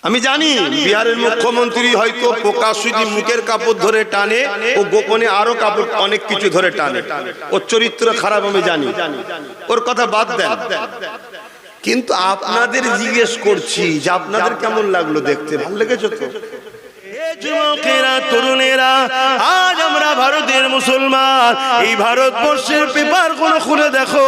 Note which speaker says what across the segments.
Speaker 1: আমি জানি বিহারের মুখ্যমন্ত্রী হয়তো প্রকাশ্যে মুখের কাপড় ধরে টানে ও গোপনে আরো কাপড় অনেক কিছু ধরে টানে, ওর চরিত্র খারাপ আমি জানি, ওর কথা বাদ দেন। কিন্তু আপনাদের জিজ্ঞেস করছি যে আপনাদের কেমন লাগলো দেখতে? ভালো লেগেছে তো? যুবকেরা, তরুণেরা, আজ আমরা ভারতের মুসলমান, এই ভারতবর্ষের পেপার কোন খুলে দেখো,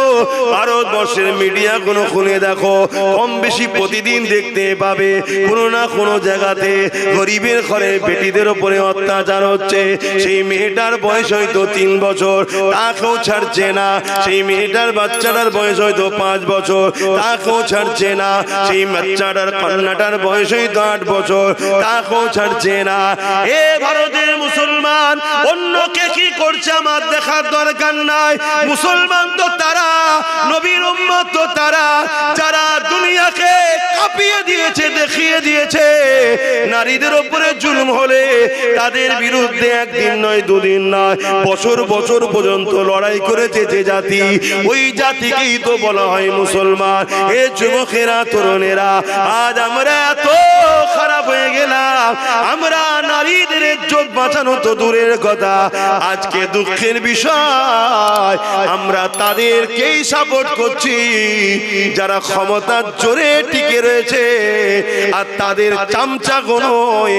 Speaker 1: ভারতবর্ষের মিডিয়া কোন খুলে দেখো, কম বেশি প্রতিদিন দেখতে পাবে কোনো না কোনো জায়গাতে গরিবের ঘরে বেটিদের উপরে অত্যাচার হচ্ছে। সেই মেয়েটার বয়স হয়তো 3 বছর, তাকেও ছাড়ছে না। সেই মেয়েটার বাচ্চাটার বয়স হয়তো 5 বছর, তাকেও ছাড়ছে না। সেই বাচ্চাটার কন্যাটার বয়স হয়তো 8 বছর, তাকেও ছাড়ছে না। এ ভারতের মুসলমান, অন্যকে কি করছে আমার দেখার দরকার নাই। মুসলমান তো তারা, নবীর উম্মত তো তারা, যারা দুনিয়াকে কাঁপিয়ে দিয়েছে, দেখিয়ে দিয়েছে নারীদের উপরে জুলুম হলে তাদের বিরুদ্ধে একদিন নয়, 2 দিন নয়, বছর বছর পর্যন্ত লড়াই করেছে যে জাতি, ওই জাতিকেই তো বলা হয় মুসলমান। এ যুবকেরা, তরুণেরা, আজ আমরা এত খারাপ হয়ে গেলাম, আমরা নারীদের ইজ্জত বাঁচানো তো দূরের কথা, আজকে দুঃখের বিষয় আমরা তাদেরকেই সাপোর্ট করছি যারা ক্ষমতার জোরে টিকে রয়েছে, আর তাদের চামচাগোনোয়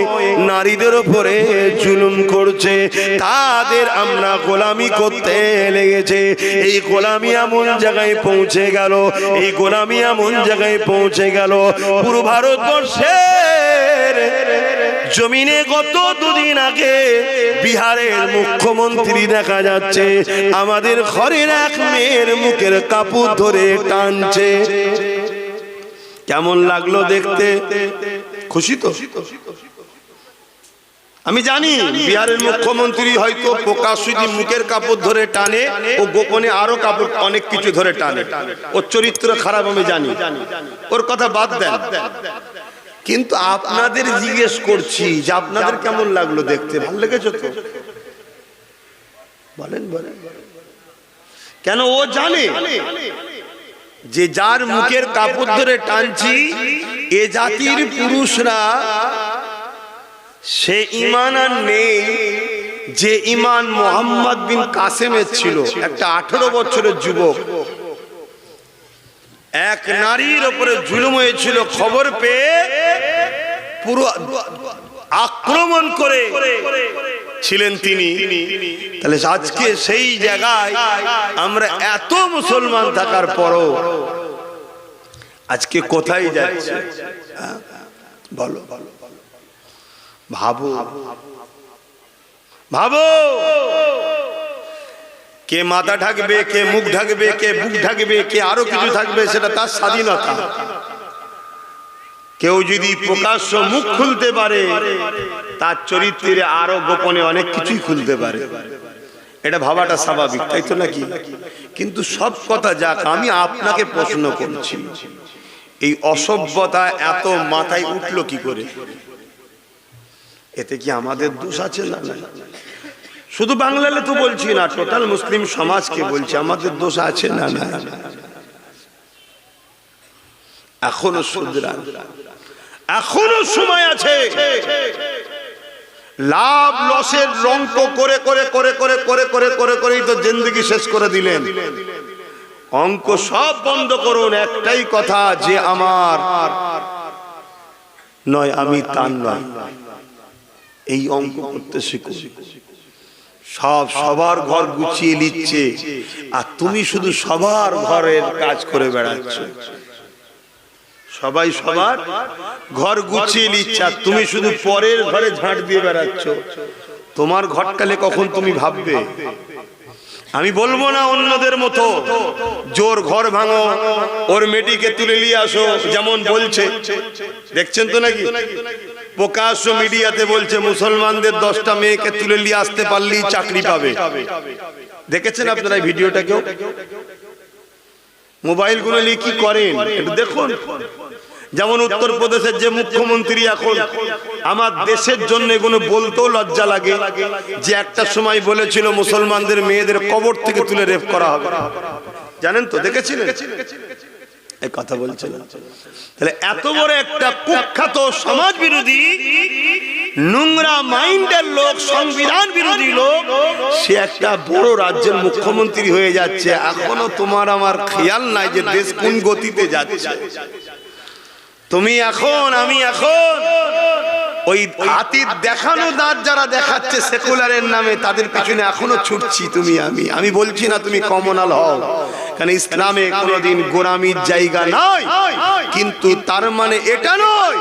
Speaker 1: নারীদের উপরে জুলুম করছে, তাদের আমরা গোলামি করতে লেগেছে। এই গোলামি এমন জায়গায় পৌঁছে গেল, এই গোলামি এমন জায়গায় পৌঁছে গেল, পুরো ভারতবর্ষের জমিনে গত 2 দিন আগে বিহারের মুখ্যমন্ত্রী দেখা যাচ্ছে আমাদের ঘরের এক মেয়ের মুখের কাপড় ধরে টানছে। কেমন লাগলো দেখতে? খুশি তো? আমি জানি বিহারের মুখ্যমন্ত্রী হয়তো প্রকাশ্যে মুখের কাপড় ধরে টানে ও গোপনে আরো কাপড় অনেক কিছু ধরে টানে, ওর চরিত্র খারাপ আমি জানি, ওর কথা বাদ দেন। কিন্তু আপনাদের জিজ্ঞেস করছি যে আপনাদের কেমন লাগলো দেখতে? ভালো লেগেছে তো? বলেন বলেন। কেন? ও জানে যে যার মুখের কাপড় ধরে টানছি এ জাতির পুরুষরা সে ঈমান আর নেই যে ঈমান মোহাম্মদ বিন কাসেমের ছিল। একটা 18 বছরের যুবক, এক নারীর উপরে জুলুম হয়েছিল, খবর পেয়ে পুরো আক্রমণ করে ছিলেন তিনি। তাহলে আজকে সেই জায়গায় আমরা এত মুসলমান থাকার পরও আজকে কোথায় যাচ্ছে? বলো, ভাবো ভাবো। কে মাথা ঢাকবে, কে মুখ ঢাকবে, কে বুক ঢাকবে, কে আরো কিছু থাকবে, সেটা তার স্বাধীনতা। কেউ যদি প্রকাশ্য মুখ খুলতে পারে তার চরিত্রে আরো গোপনে অনেক কিছুই খুলতে পারে, এটা ভাবাটা স্বাভাবিক, তাই তো নাকি? কিন্তু সব কথা যাক, আমি আপনাকে প্রশ্ন করছি, এই অসভ্যতা এত মাথায় উঠলো কি করে? এতে কি আমাদের দোষ আছে? না, শুধু বাংলালে তো বলছি না, টোটাল মুসলিম সমাজকে বলছি, আমাদের দোষ আছে না? না, এখনো শুধরান, এখনো সময় আছে। লাভ লসের রঙ্ক করে করে করে করে করে করে করে করেই তো জিন্দেগি শেষ করে দিলেন। অঙ্ক সব বন্ধ করুন, একটাই কথা, যে আমার নয় আমি তার নয়, এই অঙ্ক করতে শিখুন। সব সবার ঘর গুছিয়ে নিচ্ছে আর তুমি শুধু সবার ঘরের কাজ করে বেড়াচ্ছ। সবাই সবার ঘর গুছিয়ে নিচ্ছে আর তুমি শুধু পরের ঘরে ঝাঁট দিয়ে বেড়াচ্ছ। তোমার ঘরটালে কখন তুমি ভাববে? আমি বলবো না অন্যদের মতো জোর ঘর ভাঙো, ওর মেয়েটিকে তুলে নিয়ে আসো, যেমন বলছে, দেখছেন তো নাকি প্রকাশ্য মিডিয়াতে বলছে মুসলমানদের 10টা মেয়েকে তুলে নিয়ে আসতে পারলেই চাকরি পাবে। দেখেছেন আপনারা এই ভিডিওটা? কেউ মোবাইল গুলো নিয়ে কি করেন একটু দেখুন। যেমন উত্তরপ্রদেশের যে মুখ্যমন্ত্রী, এখন আমার দেশের জন্য এগুলো বলতেও লজ্জা লাগে, যে একটা সময় বলেছিল মুসলমানদের মেয়েদের কবর থেকে তুলে রেপ করা হবে, জানেন তো? দেখেছিলেন? এই কথা বলছে না। তাহলে এত বড় একটা কুখ্যাত সমাজ বিরোধী নোংরা মাইন্ডের লোক, সংবিধান বিরোধী লোক, সে একটা বড় রাজ্যের মুখ্যমন্ত্রী হয়ে যাচ্ছে। এখনো তোমার আমার খেয়াল নাই যে দেশ কোন গতিতে যাচ্ছে। তুমি এখন, আমি এখন ওই হাতির দেখানো দাঁত যারা দেখাচ্ছে সেকুলারের নামে, তাদের পিছনে এখনো ছুটছি তুমি আমি বলছি না তুমি কমনাল হও, কারণ ইসলামে কোনোদিন গোলামির জায়গা নয়। কিন্তু তার মানে এটা নয়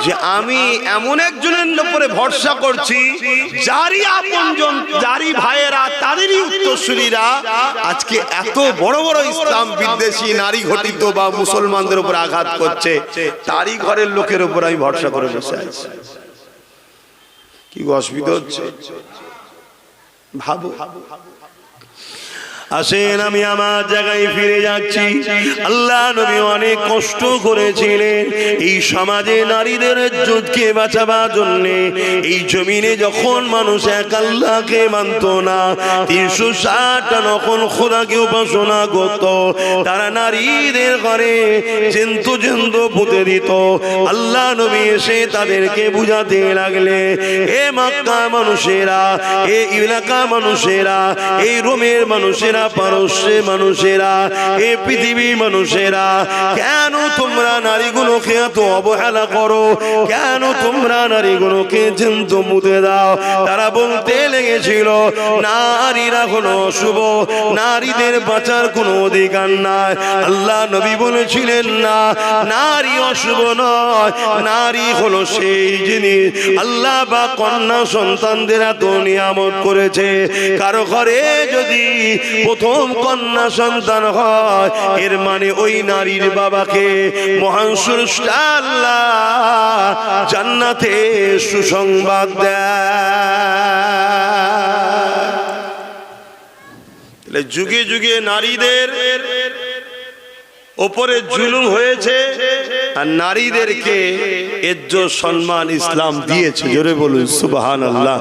Speaker 1: যে আমি এমন একজনের উপরে ভরসা করছি যারই আপনজন, যারই ভাইয়েরা, তাদেরই উত্তরসূরিরা আজকে এত বড় বড় ইসলাম বিদ্বেষী নারী ঘটিত বা মুসলমানদের উপর আঘাত করছে, তারই ঘরের লোকের উপর আমি ভরসা করে বসে আছি। কি অসুবিধা হচ্ছে ভাবো। আসেন আমি আমার জায়গায় ফিরে যাচ্ছি। আল্লাহ নবী অনেক কষ্ট করেছিলেন এই সমাজে নারীদের ইজ্জতকে বাঁচাবার জন্য। এই জমিনে যখন মানুষ এক আল্লাহকে মানত না, 360টা নকল খোদাকে উপাসনা করত, তারা নারীদের ঘরে জন্তু পুঁতে দিত। আল্লাহ নবী এসে তাদেরকে বুঝাতে লাগলে, এ মক্কা মানুষেরা, এ এলাকা মানুষেরা, এই রোমের মানুষেরা, পারস্যের মানুষেরা, এই পৃথিবীর মানুষেরা, কেন তোমরা নারীগুলোকে এত অবহেলা করো? কেন তোমরা নারীগুলোকে জন্তু মুতে দাও? তারা বলতে লেগেছিল নারীরা হলো অশুভ, নারীদের বাঁচার কোনো অধিকার নাই। আল্লাহ নবী বলেছিলেন না, নারী অশুভ নয়, নারী হলো সেই জিনিস আল্লাহ বা কন্যা সন্তানদের এত নিয়ামত করেছে। কারো ঘরে যদি প্রথম কন্যা সন্তান হয়, এর মানে ওই নারীর বাবাকে মহান স্রষ্টা আল্লাহ জান্নাতে সুসংবাদ দেয়। যুগে যুগে নারীদের ওপরে জুলুম হয়েছে, আর নারীদেরকে ইজ্জত সম্মান ইসলাম দিয়েছে। জোরে বলুন সুবহানাল্লাহ।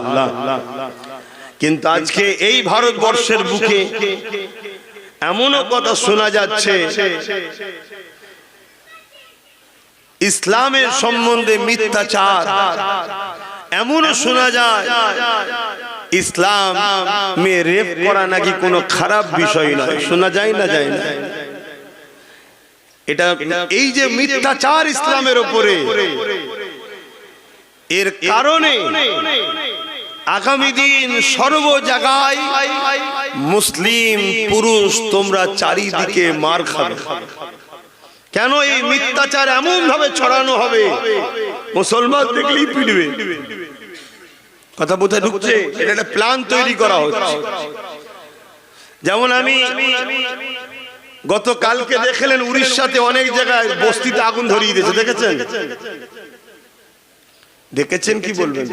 Speaker 1: কিন্তু আজকে এই ভারতবর্ষের বুকে এমনও কথা শোনা যাচ্ছে, ইসলামের সম্বন্ধে মিথ্যাচার। এমনও শোনা যায় ইসলাম মেয়ে রেপ করা নাকি কোনো খারাপ বিষয় নয়। শোনা যায় না, যায় না? এটা এই যে মিথ্যাচার ইসলামের উপরে, এর কারণে আগামী দিন সর্ব জায়গায় মুসলিম পুরুষ তোমরা চারিদিকে মার খাবে। কেন এই মিথ্যাচার এমন ভাবে ছড়ানো হবে, মুসলমান দেখলেই পিটবে। কথা বোঝা ঢুকছে? এটা একটা প্ল্যান তৈরি করা হচ্ছে। যেমন আমি গতকালকে দেখলেন উড়িষ্যাতে অনেক জায়গায় বস্তিতে আগুন ধরিয়ে দিয়েছে, দেখেছেন? দেখেছেন কি বলবেন?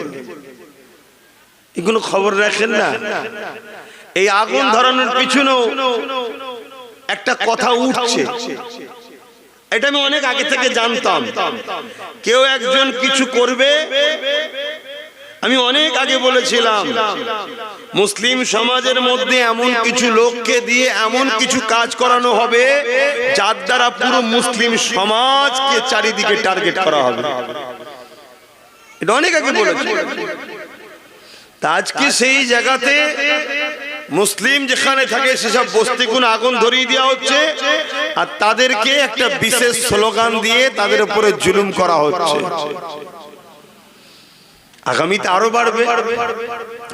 Speaker 1: এগুলো খবর রাখেন না? এই আগুন ধরানোর পিছনেও একটা কথা উঠছে, এটা আমি অনেক আগে থেকে জানতাম। কেউ একজন কিছু করবে, আমি অনেক আগে বলেছিলাম মুসলিম সমাজের মধ্যে এমন কিছু লোককে দিয়ে এমন কিছু কাজ করানো হবে যার দ্বারা পুরো মুসলিম সমাজকে চারিদিকে টার্গেট করা হবে। এটা অনেক আগে বলেছি। আজকে সেই জায়গাতে মুসলিম যেখানে থাকে সেসব বস্তিগুলো আগুন ধরিয়ে দেওয়া হচ্ছে, আর তাদেরকে একটা বিশেষ স্লোগান দিয়ে তাদের উপরে জুলুম করা হচ্ছে। আগামীতে আরো বাড়বে।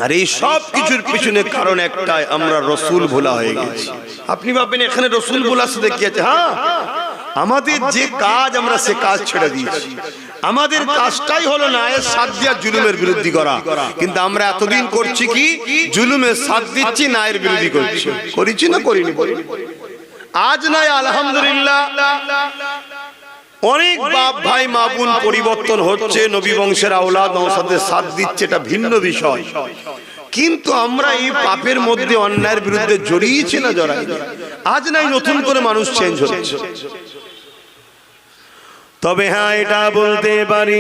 Speaker 1: আর এই সব কিছুর পিছনে কারণ একটাই, আমরা রসুল ভোলা হয়ে গেছি। আপনি ভাববেন এখানে রসুল ভোলা শুধু কি আছে? হ্যাঁ, আমাদের যে কাজ আমরা সে কাজ ছেড়ে দিয়েছি। আমাদের কাজটাই হলো নায়ের সাথ দিয়া জুলুমের বিরোধী করা। কিন্তু আমরা এতদিন করছি কি? জুলুমের সাথ দিচ্ছি, নায়ের বিরোধী করছি। করেছি না করিনি? আজ নয়, আলহামদুলিল্লাহ অনেক বাপ ভাই মা বোন পরিবর্তন হচ্ছে, নবী বংশের আওলাদ নওসাদের সাথ দিচ্ছে, এটা ভিন্ন বিষয়। কিন্তু আমরা এই পাপের মধ্যে অন্যায়ের বিরুদ্ধে জড়িয়েছি না জড়াই? আজ নাই নতুন করে মানুষ চেঞ্জ হচ্ছে। তবে হ্যাঁ এটা বলতে পারি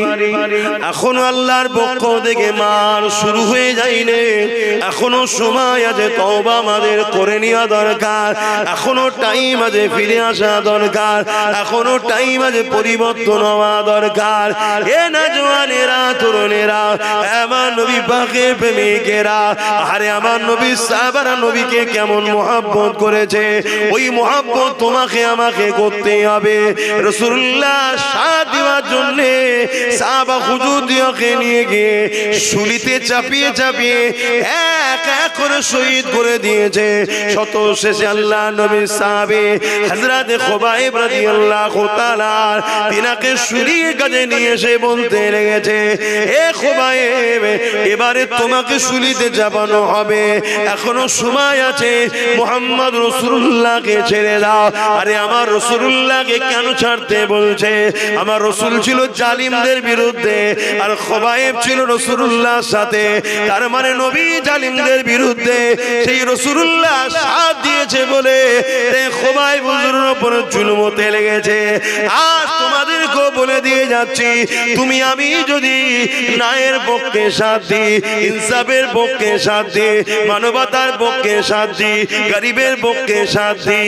Speaker 1: এখনো আল্লাহর পক্ষ থেকে মার শুরু হয়ে যায়নি, এখনো সময় আছে তওবা আমাদের করে নেওয়া দরকার, এখনো টাইম আছে ফিরে আসা দরকার, এখনো টাইম আছে পরিবর্তন হওয়া দরকার। এ না জওয়ানেরা তরুণেরা, আমার নবী পাকের প্রেমিকেরা, আরে আমার নবী সাহাবারা নবীকে কেমন মহব্বত করেছে, ওই মহব্বত তোমাকে আমাকে করতে হবে। রাসূলুল্লাহ সাথ দেওয়ার জন্য সাহাবা হুজুরকে নিয়ে গিয়ে শুলিতে চাপিয়ে চাপিয়ে এক এক করে শহীদ করে দিয়েছে। শত শেষে আল্লাহ নবীর সাহাবী হযরত খুবাইব রাদিয়াল্লাহু তাআলা তিনাকে শুলিয়ে কাছে নিয়ে এসে বলতে লেগেছে, এ খুবাইব এবারে তোমাকে শুলিতে চাপানো হবে, এখনো সময় আছে, মুহাম্মদ রাসূলুল্লাহকে ছেড়ে দাও। আরে আমার রাসূলুল্লাহকে কেন ছাড়তে বলছে? আমার রাসূল ছিল জালিমদের বিরুদ্ধে আর খুবাইব ছিল রাসূলুল্লাহর সাথে, তার মানে নবী জালিমদের বিরুদ্ধে, সেই রাসূলুল্লাহ সাথ দিয়েছে বলে খুবাইব হুজুরের উপর জুলুম হতে লেগেছে। আজ তোমাদেরকে বলে দিয়ে যাচ্ছি, তুমি আমি যদি ন্যায়ের পক্ষে সাথ দিই, ইনসাফের পক্ষে সাথ দিই, মানবতার পক্ষে সাথ দিই, গরিবের পক্ষে সাথ দিই,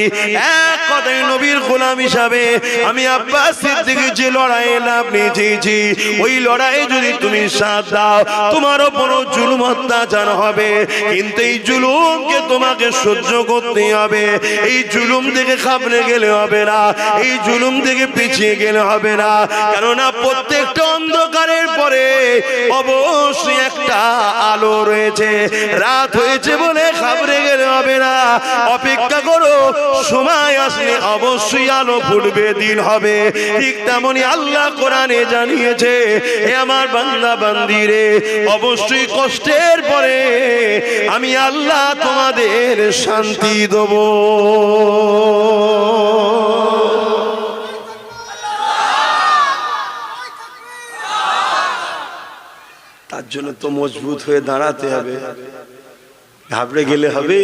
Speaker 1: এক কথায় নবীর গোলাম হিসাবে আমি আব্বাস সিদ্দিকী যে লড়াই লাভ নিয়েছি, ওই লড়াইয়ে যদি তুমি সাথ দাও তোমার উপর জুলুম অত্যাচার হবে, কিন্তু এই জুলুমকে তোমাকে সহ্য করতে হবে, এই জুলুম থেকে খাবলে গেলে হবে না, এই জুলুম থেকে পিছিয়ে গেলে হবে না, কেননা প্রত্যেকটা অন্ধকারের পরে অবশ্যই একটা আলো রয়েছে, রাত হয়েছে বলে খাবলে গেলে হবে না, অপেক্ষা করো, সময় আসলে অবশ্যই আলো ফুটবে, দিন হবে। ঠিক তেমনি আল্লাহ কোরআনে জানিয়েছে, হে আমার বান্দা বান্দিরে, অবশ্যই কষ্টের পরে আমি আল্লাহ তোমাদের শান্তি দেব। তার জন্য তো মজবুত হয়ে দাঁড়াতে হবে, ঘাবড়ে গেলে হবে?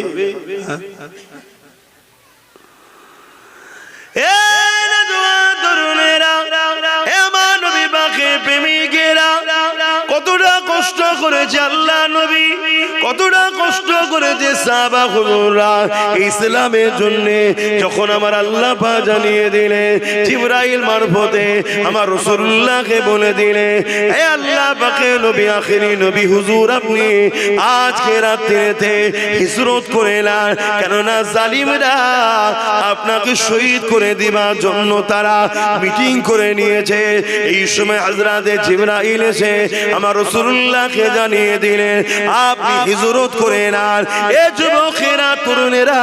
Speaker 1: কতটা কষ্ট করেছে আল্লাহ নবী, কতটা কষ্ট করেছে সাহাবা হুজুররা ইসলামের জন্য। যখন আমার আল্লাহ পাক জানিয়ে দিলেন, জিবরাইল মারফতে আমার রাসূলুল্লাহকে বলে দিলেন, হে আল্লাহ পাকের নবী, আখেরি নবী হুজুর, আপনি আজকে রাত্রিতে হিজরত করে নেন, কেননা জালিমরা আপনাকে শহীদ করে দিবার জন্য তারা মিটিং করে নিয়েছে। এই সময় হযরতে জিবরাইল এসে আমার রাসূলুল্লাহকে জানিয়ে দিলেন, আপনি হিজরত করে নেন। এ যুবকেরা, তরুণেরা,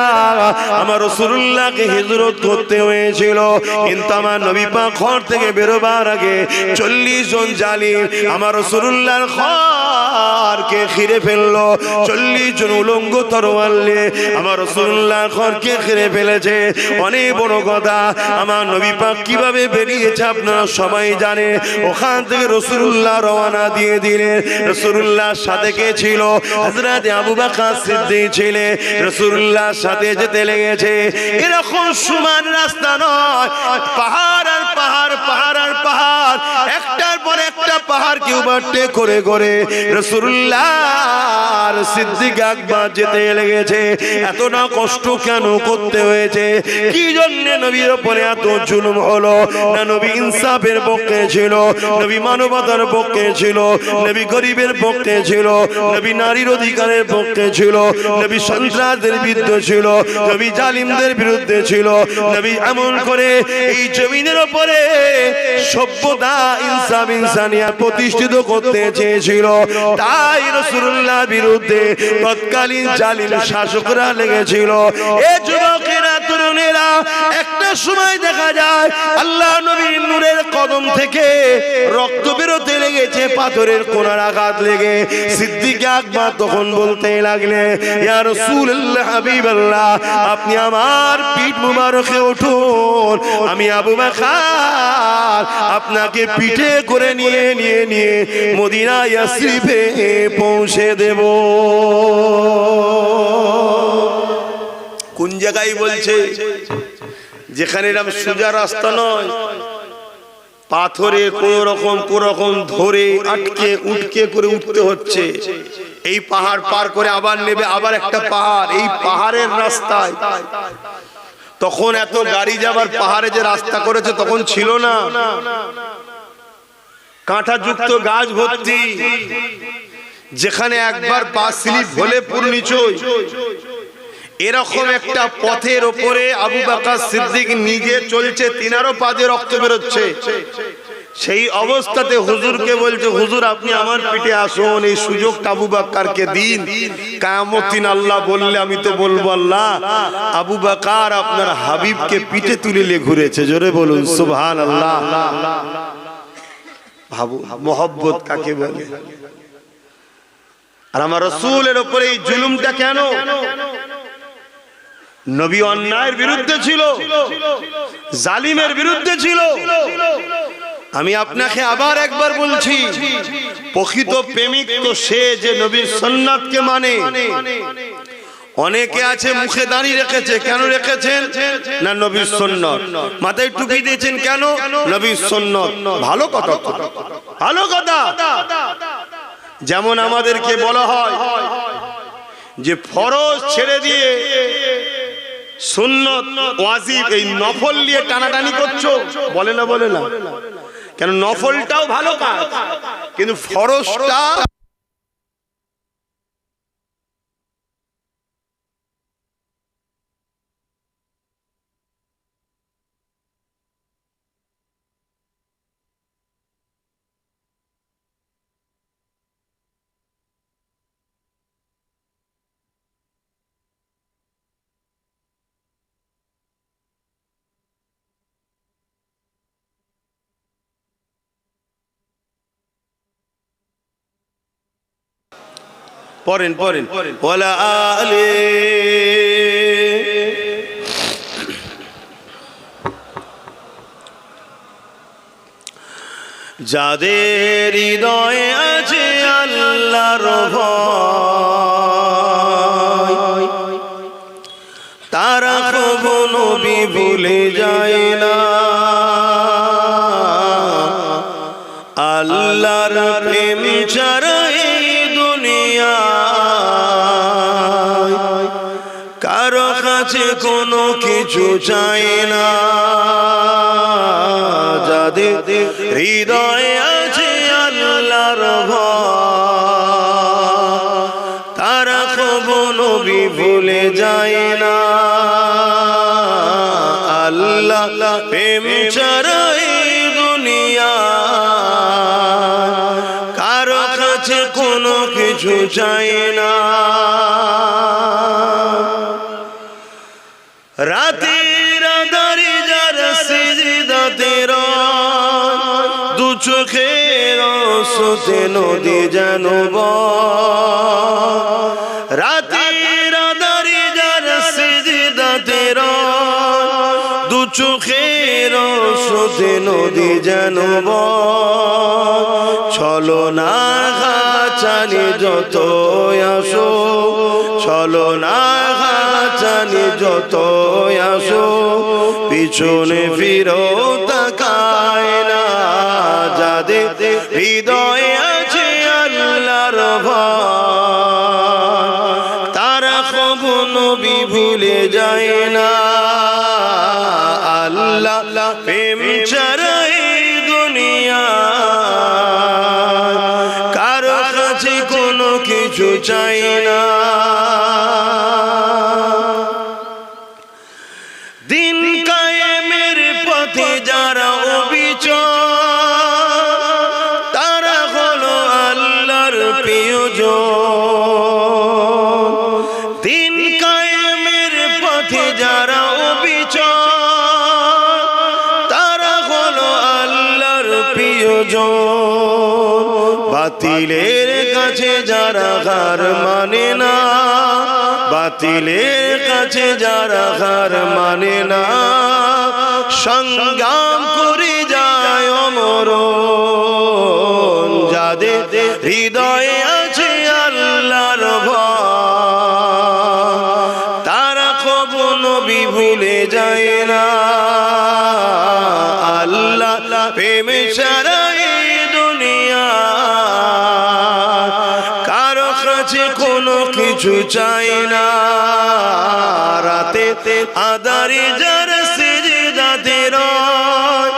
Speaker 1: আমার রাসূলুল্লাহকে হিজরত করতে হয়েছিল, কিন্তু আমার নবী পাক ঘর থেকে বেরোবার আগে 40 জন জালিম আমার রাসূলুল্লাহর ঘরকে ঘিরে ফেললো। 40 জন উলঙ্গ তরোয়াল নিয়ে আমার রাসূলুল্লাহর ঘরকে ঘিরে ফেলেছে। অনেক বড় কথা, আমার নবী পাক কিভাবে বেরিয়েছে আপনারা সবাই জানে। ওখান থেকে রাসূলুল্লাহ রওনা দিয়ে দিলেন। রাসূলুল্লাহর সাথে কে ছিল? হযরত আবু বকর সিদ্দিক ছিলেন। রাসূলুল্লাহর সাথে যেতে লেগেছে। এরকম সমান রাস্তা নয়, পাহাড় আর পাহাড়, পাহাড় আর পাহাড়, একটার পর একটা পাহাড় কি ওভারটেক করে করে রাসূলুল্লাহর সিদ্দিক আকবর যেতে লেগেছে। এতটা কষ্ট কেন করতে হয়েছে? কি জন্য নবীর উপরে এত জুলুম হলো? না নবী ইনসাফের পক্ষে ছিল, নবী মানবতার পক্ষে ছিল, নবী গরিবের পক্ষে ছিল, নবী নারীর অধিকারের পক্ষে ছিল, নবী সন্ত্রাসদের বিরুদ্ধে ছিল, নবী জালিমদের বিরুদ্ধে ছিল, নবী এমন করে এই জমিনের উপরে সভ্যতা, ইনসাফ, ইনসানিয়াত প্রতিষ্ঠিত করতে চেয়েছিল। তাই রাসূলুল্লাহর বিরুদ্ধে তৎকালীন জালিম শাসকরা লেগেছিল। এ যুবকেরা, তরুণেরা, একটা সময় দেখা যায় আল্লাহ নবীর নূরের কদম থেকে রক্ত বেরোতে লেগেছে, পাথরের কোনার আঘাত লেগে। সিদ্দিক আকবর তখন বলতে লাগলে, ইয়া রাসূলুল্লাহ, হাবিবাল্লাহ, আপনি আমার পিঠ মুবারকে উঠুন, আমি আবু বকর আপনাকে পিঠে করে নিয়ে নিয়ে নিয়ে মদিনা ইয়াসরিবে পৌঁছে দেব। কোন জায়গায় বলছে? যেখানে এরকম সোজা রাস্তা নয়, পাথরে কোন রকম ধরে আটকে উঠকে করে উঠতে হচ্ছে। এই পাহাড় পার করে আবার নেবে আবার একটা পাহাড়, এই পাহাড়ের রাস্তায়। তখন এত গাড়ি যাবার পাহাড়ে যে রাস্তা করেছে তখন ছিল না, কাঁটাযুক্ত গাছ ভর্তি, যেখানে একবার পা স্লিপ হলে পুরো নিচই। এরকম একটা পথের ওপরে আবু বকর সিদ্দিক নিজে চলছে, তিনারও পা দিয়ে রক্ত বেরোচ্ছে। সেই অবস্থাতে হুজুরকে বলছে, হুজুর আপনি আমার পিঠে আসুন, এই সুযোগটা আবু বকরকে দিন। কিয়ামত দিন আল্লাহ বললে আমি তো বলবো আল্লাহ আবু বকর আপনার হাবিবকে পিঠে তুলে নিয়ে ঘুরেছে। জোরে বলুন সুবহানাল্লাহ। ভাবু মোহব্বত কাকে বলে। আর আমার রাসূলের উপরে এই জুলুমটা কেন? নবী অন্যায়ের বিরুদ্ধে ছিল, জালিমের বিরুদ্ধে ছিল। আমি আপনাকে আবার একবার বলছি, প্রকৃত প্রেমিক তো সে যে নবীর সুন্নাতকে মানে। অনেকে আছে মুখে দাড়ি রেখেছে, কেন রেখেছেন? না নবীর সুন্নাত। মাথায় টুপি দিয়েছেন কেন? নবীর সুন্নাত। ভালো কথা, ভালো কথা। যেমন আমাদেরকে বলা হয় যে ফরজ ছেড়ে দিয়ে সুন্নত ওয়াজিব এই নফল নিয়ে টানাটানি করছো, বলে না বলে না কেন? নফলটাও ভালো কাজ, কিন্তু ফরজটা পড়েন পড়েন ওয়ালা আলে যাদের হৃদয়ে আছে আল্লাহর ভয়, তারা কখনো নবী ভুলে যায় না। আল্লাহর প্রেম ছাড়া কারো কাছে কোনো কিছু চাই না। যাদের হৃদয়ে আছে আল্লাহর ভয়, তারা কখনো নবী ভুলে যায় না। আল্লাহ প্রেম ছাড়া এই দুনিয়া কারো কাছে কোনো কিছু চাই না। রাতের আঁধারে যারা সিজদাতে রয়, দু চোখের আঁসুতে নদী যেন বয়। রাতের আঁধারে যারা সিজদাতে রয়, দু চোখের আঁসুতে নদী যেন বয়। ছলনা ঘাচানি যত আসো, ছলনা ঘাচানি যত আসো, পিছনে ফিরো তাকায় না। যাদের হৃদয়ে আছে আল্লাহর ভয়, তারা কখনো নবী ভুলে যায় না। আল্লাহ প্রেম ছাড়া এই দুনিয়া কারো কাছে কোনো কিছু চাই না। দিন কায়েমের পথে যারা অবিচল, তারা হলো আল্লাহর প্রিয়জন। দিন কায়েমের পথে যারা অবিচল, তারা হলো আল্লাহর প্রিয়জন। বাতিলের কাছে যারা হার মানে না, বাতিলের কাছে যারা হার মানে না, সংগ্রাম করে যায় অমরণ। যাদের হৃদয়ে আছে আল্লাহর ভয়, তারা কখনো নবী ভুলে যায় না। আল্লাহ প্রেমে কিছু চাই না, রাতে আদারি যার সিজদাতে রয়,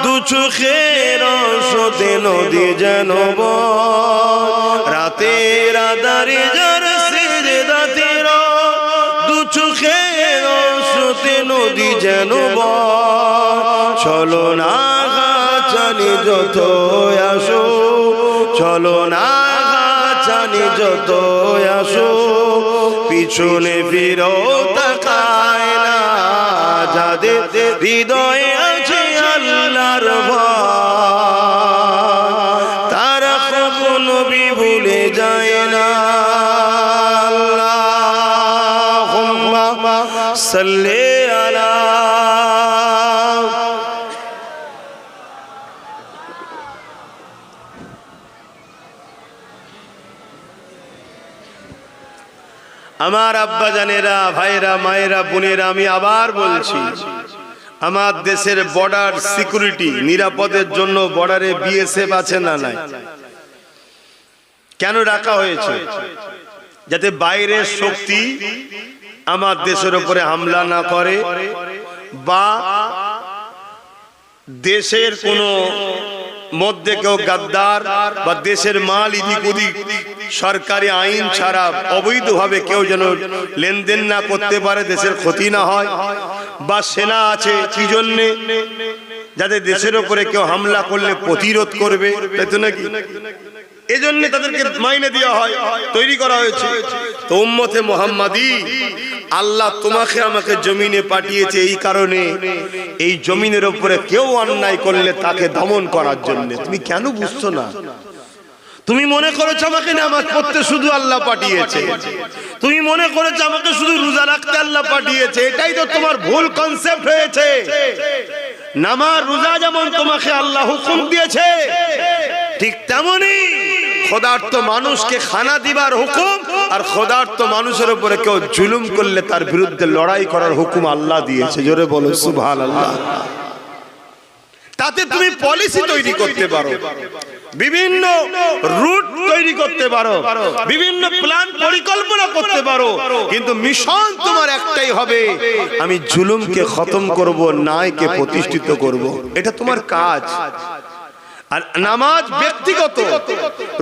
Speaker 1: দু চোখের আঁসুতে নদী যেন বয়। রাতের আদারি যার সিজদাতে রয়, দু চোখের আঁসুতে নদী যেন বয়। চলো না গাছানি যত আসো, চলো না গাছানি যত আসো, পিছনে ফিরো তাকায় না, যাদের হৃদয়ে আছে আল্লাহর ভয়, তারা কখনো ভুলে যায় না। আল্লাহুম্মা সাল্লি আলা। আমার আব্বা জানেরা, ভাইরা, মায়েরা, বোনেরা, আমি আবার বলছি, আমার দেশের বর্ডার সিকিউরিটি, নিরাপদের জন্য বর্ডারে বিএসএফ আছে না নাই? কেন রাখা হয়েছে? যাতে বাইরের শক্তি আমার দেশের উপরে হামলা না করে, বা দেশের কোনো মধ্যে কেউ গাদ্দার বা দেশের মাল ইদিক উদিক সরকারি আইন ছাড়া অবৈধভাবে কেউ যেন লেনদেন না করতে পারে, দেশের ক্ষতি না হয়। বা সেনা আছে কি জন্যে? যাতে দেশের উপরে কেউ হামলা করলে প্রতিরোধ করবে, তাই তো নাকি? এজন্য তাদেরকে মাইনে দেওয়া হয়, তৈরি করা হয়েছে। তো উম্মতে মুহাম্মাদি, আল্লাহ তোমাকে আমাকে জমিনে পাঠিয়েছে এই কারণে, এই জমিনের উপরে কেউ অন্যায় করলে তাকে দমন করার জন্য। তুমি কেন বুঝছো না? তুমি মনে করেছো আমাকে নামাজ পড়তে শুধু আল্লাহ পাঠিয়েছে, তুমি মনে করেছো আমাকে শুধু রোজা রাখতে আল্লাহ পাঠিয়েছে। এটাই তো তোমার ভুল কনসেপ্ট হয়েছে। নামাজ রোজা যেমন তোমাকে আল্লাহ হুকুম দিয়েছে, ঠিক তেমনি খোদার্থ মানুষকে খানা দিবার হুকুম, আর খোদার্থ মানুষের উপরে কেউ জুলুম করলে তার বিরুদ্ধে লড়াই করার হুকুম আল্লাহ দিয়েছে। জোরে বলো সুবহানাল্লাহ। তাতে তুমি পলিসি তৈরি করতে পারো, বিভিন্ন রুট তৈরি করতে পারো, বিভিন্ন প্ল্যান পরিকল্পনা করতে পারো, কিন্তু মিশন তোমার একটাই হবে, আমি জুলুমকে খতম করব, ন্যায়কে প্রতিষ্ঠিত করব। এটা তোমার কাজ। আর নামাজ ব্যক্তিগত,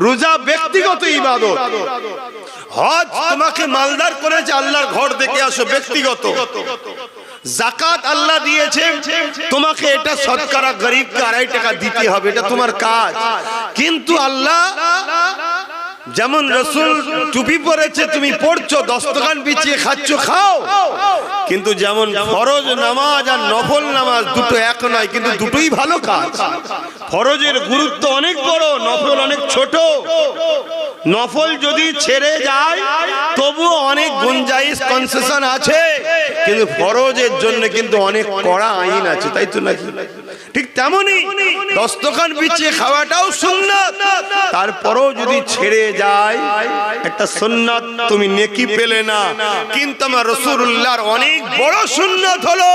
Speaker 1: রোজা ব্যক্তিগত ইবাদত, হজ তোমাকে মালদার করেছে আল্লাহর ঘর দেখে আসো, ব্যক্তিগত। যাকাত আল্লাহ দিয়েছে তোমাকে, এটা শতকরা গরিবকে 2.5 টাকা দিতে হবে, এটা তোমার কাজ। কিন্তু আল্লাহ যেমন রাসূল টুপি পরেছে, তুমি পড়ছো, দস্তখান বিছিয়ে খাচ্ছ, খাও, কিন্তু যেমন ফরজ নামাজ আর নফল নামাজ দুটো এক নয়, কিন্তু দুটোই ভালো কাজ। ফরজের গুরুত্ব অনেক বড়, নফল অনেক ছোট। নফল যদি ছেড়ে যায় তবু অনেক গুঞ্জাইশ, কনসেশন আছে, কিন্তু ফরজের জন্য কিন্তু অনেক কড়া আইন আছে, তাই তো নাকি? ঠিক তেমনি দস্তখান বিছিয়ে খাওয়াটাও সুন্নাত, তারপরেও যদি ছেড়ে যায় একটা সুন্নাত, তুমি নেকি পেলে না। কিন্তু আমার রাসূলুল্লাহর অনেক বড় সুন্নাত হলো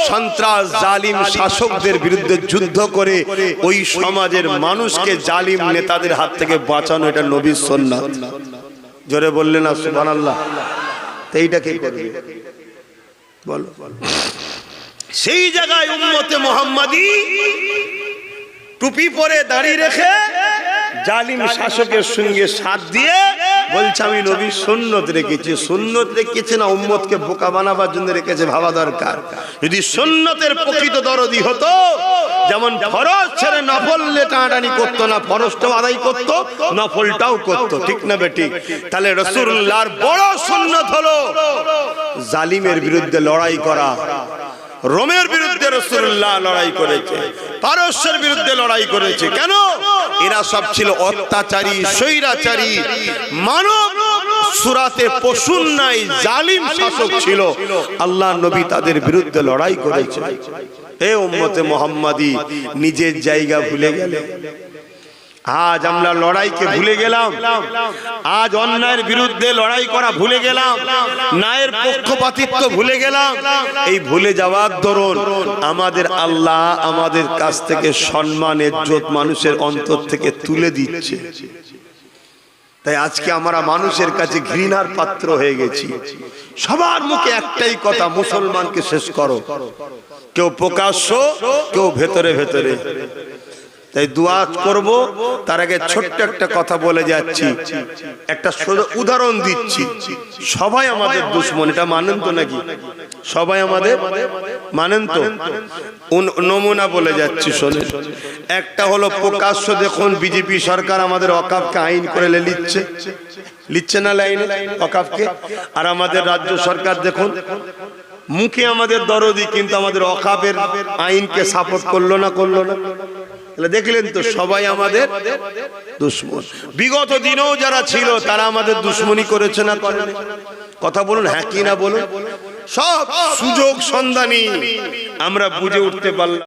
Speaker 1: সন্ত্রাস, জালিম শাসকদের বিরুদ্ধে যুদ্ধ করে ওই সমাজের মানুষকে জালিম নেতাদের হাত থেকে বাঁচানো, এটা নবীর সুন্নাত। জোরে বললেন না সুবহানাল্লাহ? তো এইটা কে করবে বলো? সেই জায়গায় উম্মতে মুহাম্মাদি টুপি পরে দাঁড়িয়ে রেখে জালিম শাসকের সঙ্গে সাথ দিয়ে বলছে আমি নবীর সুন্নত রেখেছি। সুন্নত রেখেছে না উম্মতকে বোকা বানাবার জন্য রেখেছে, ভাবা দরকার। যদি সুন্নতের প্রকৃত দরদি হতো, যেমন ফরজ ছেড়ে নফল টানাটানি করতো না, ফরজটাও আদায় করতো, নফলটাও করতো, ঠিক না বেঠিক? তাহলে রাসূলুল্লাহর বড় সুন্নত হলো জালিমের বিরুদ্ধে লড়াই করা। রোমের বিরুদ্ধে রাসূলুল্লাহ লড়াই করেছে, পারস্যের বিরুদ্ধে লড়াই করেছে। কেন? এরা সব ছিল অত্যাচারী, স্বৈরাচারী, মানব সুরাতে পশুর নাই জালিম শাসক ছিল। আল্লাহ নবী তাদের বিরুদ্ধে লড়াই করেছে। হে উম্মতে মুহাম্মাদি, নিজের জায়গা ভুলে গেলে। আজ আমরা লড়াইকে ভুলে গেলাম, আজ অন্যায়ের বিরুদ্ধে লড়াই করা ভুলে গেলাম, ন্যায়ের পক্ষপাতিত্ব ভুলে গেলাম। এই ভুলে যাওয়ার দরুন আমাদের আল্লাহ আমাদের কাছ থেকে সম্মান, ইজ্জত মানুষের অন্তর থেকে তুলে দিচ্ছে। তাই আজকে আমরা মানুষের কাছে ঘৃণার পাত্র হয়ে গেছি। সবার মুখে একটাই কথা, মুসলমানকে শেষ করো। কেউ প্রকাশ্য, কেউ ভেতরে ভেতরে। তাই দোয়া করব, তার আগে ছোট্ট একটা কথা বলে যাচ্ছি, একটা উদাহরণ দিচ্ছি। সবাই আমাদের দুশ্মন, এটা মানেন তো নাকি? সবাই আমাদের মানেন তো? নমুনা বলে যাচ্ছি, শোনেন। একটা হলো প্রকাশ্য, দেখুন বিজেপি সরকার আমাদের ওয়াকফকে আইন করে লিখছে না লাইনে ওয়াকফকে। আর আমাদের রাজ্য সরকার দেখুন মুখে আমাদের দরদি, কিন্তু আমাদের ওয়াকফের আইনকে সাপোর্ট করলো না। দেখলেন তো, সবাই আমাদের দুশ্মন। বিগত দিনেও যারা ছিল তারা আমাদের দুশ্মনী করেছে না করেনি? কথা বলুন, হ্যাঁ কি না বলুন। সব সুযোগ সন্ধানী আমরা বুঝে উঠতে পারলাম।